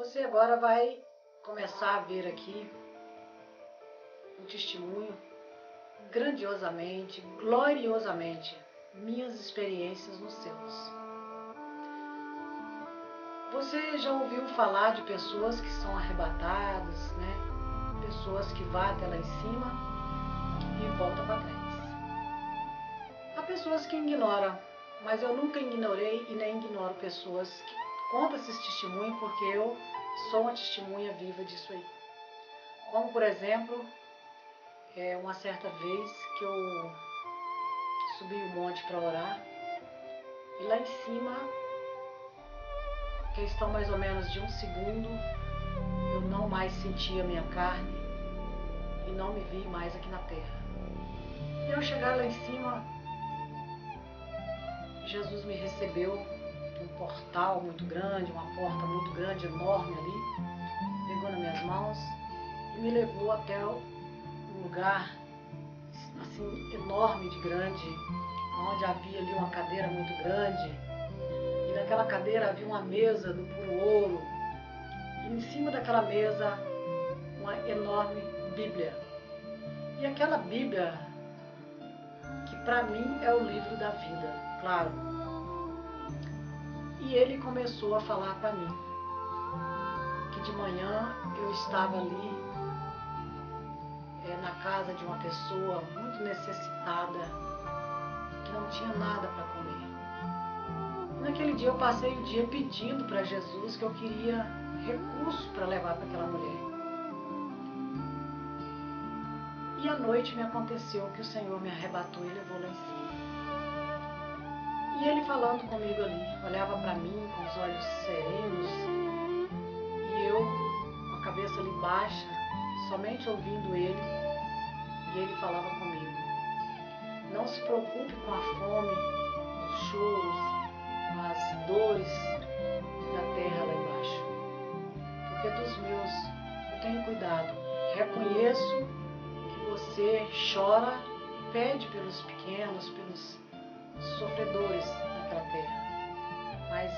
Você agora vai começar a ver aqui um testemunho grandiosamente, gloriosamente, minhas experiências nos céus. Você já ouviu falar de pessoas que são arrebatadas, né? Pessoas que vão até lá em cima e voltam para trás. Há pessoas que ignoram, mas eu nunca ignorei e nem ignoro pessoas que contam esses testemunhos, porque eu sou uma testemunha viva disso aí. Como, por exemplo, uma certa vez que eu subi o monte para orar, e lá em cima, questão mais ou menos de um segundo, eu não mais sentia minha carne e não me vi mais aqui na terra. E ao chegar lá em cima, Jesus me recebeu num portal muito grande, uma porta muito grande, enorme ali, pegou nas minhas mãos e me levou até um lugar assim enorme de grande, onde havia ali uma cadeira muito grande, e naquela cadeira havia uma mesa do puro ouro, e em cima daquela mesa uma enorme Bíblia. E aquela Bíblia, que para mim é o livro da vida, claro. E ele começou a falar para mim que de manhã eu estava ali na casa de uma pessoa muito necessitada, que não tinha nada para comer. Naquele dia eu passei o dia pedindo para Jesus que eu queria recurso para levar para aquela mulher. E à noite me aconteceu que o Senhor me arrebatou e levou lá em cima. E ele falando comigo ali, olhava para mim com os olhos serenos, e eu com a cabeça ali baixa, somente ouvindo ele, e ele falava comigo: não se preocupe com a fome, com os choros, com as dores da terra lá embaixo, porque dos meus eu tenho cuidado. Reconheço que você chora e pede pelos pequenos, pelos sofredores daquela terra, mas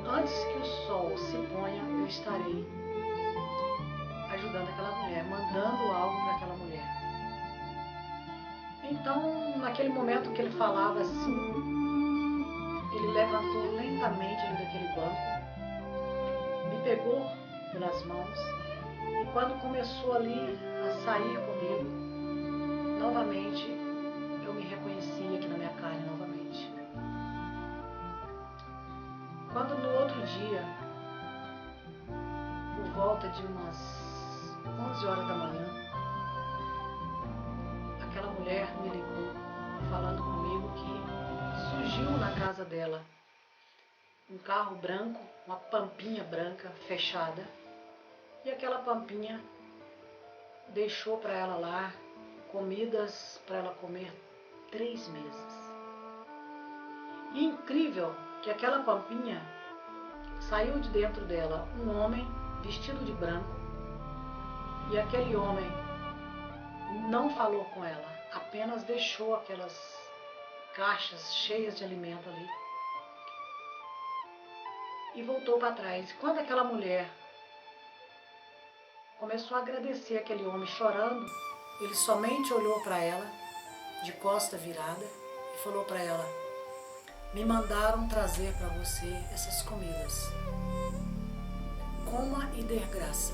antes que o sol se ponha, eu estarei ajudando aquela mulher, mandando algo para aquela mulher. Então, naquele momento que ele falava assim, ele levantou lentamente ali daquele banco, me pegou pelas mãos, e quando começou ali a sair comigo, novamente eu me reconheci aqui na minha carne novamente. Quando no outro dia, por volta de umas 11 horas da manhã, aquela mulher me ligou, falando comigo que surgiu na casa dela um carro branco, uma pampinha branca fechada, e aquela pampinha deixou para ela lá comidas para ela comer 3 meses. E incrível que aquela pampinha saiu de dentro dela um homem vestido de branco, e aquele homem não falou com ela, apenas deixou aquelas caixas cheias de alimento ali e voltou para trás. Quando aquela mulher começou a agradecer aquele homem chorando, ele somente olhou para ela, de costa virada, e falou para ela: me mandaram trazer para você essas comidas. Coma e dê graça.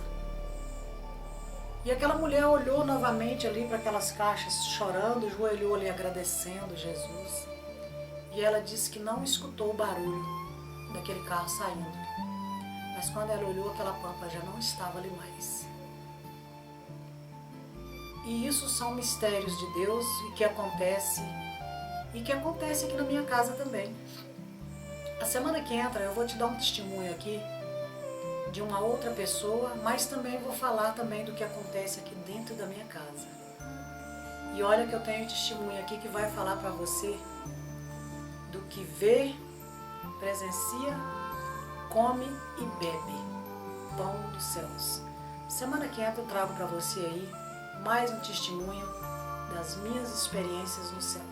E aquela mulher olhou novamente ali para aquelas caixas, chorando, joelhou ali agradecendo Jesus. E ela disse que não escutou o barulho daquele carro saindo. Mas quando ela olhou, aquela pampa já não estava ali mais. E isso são mistérios de Deus e que acontece aqui na minha casa também. A semana que entra eu vou te dar um testemunho aqui de uma outra pessoa, mas também vou falar também do que acontece aqui dentro da minha casa. E olha que eu tenho testemunho aqui que vai falar para você do que vê, presencia, come e bebe, pão dos céus. Semana que entra eu trago para você aí mais um testemunho das minhas experiências no céu.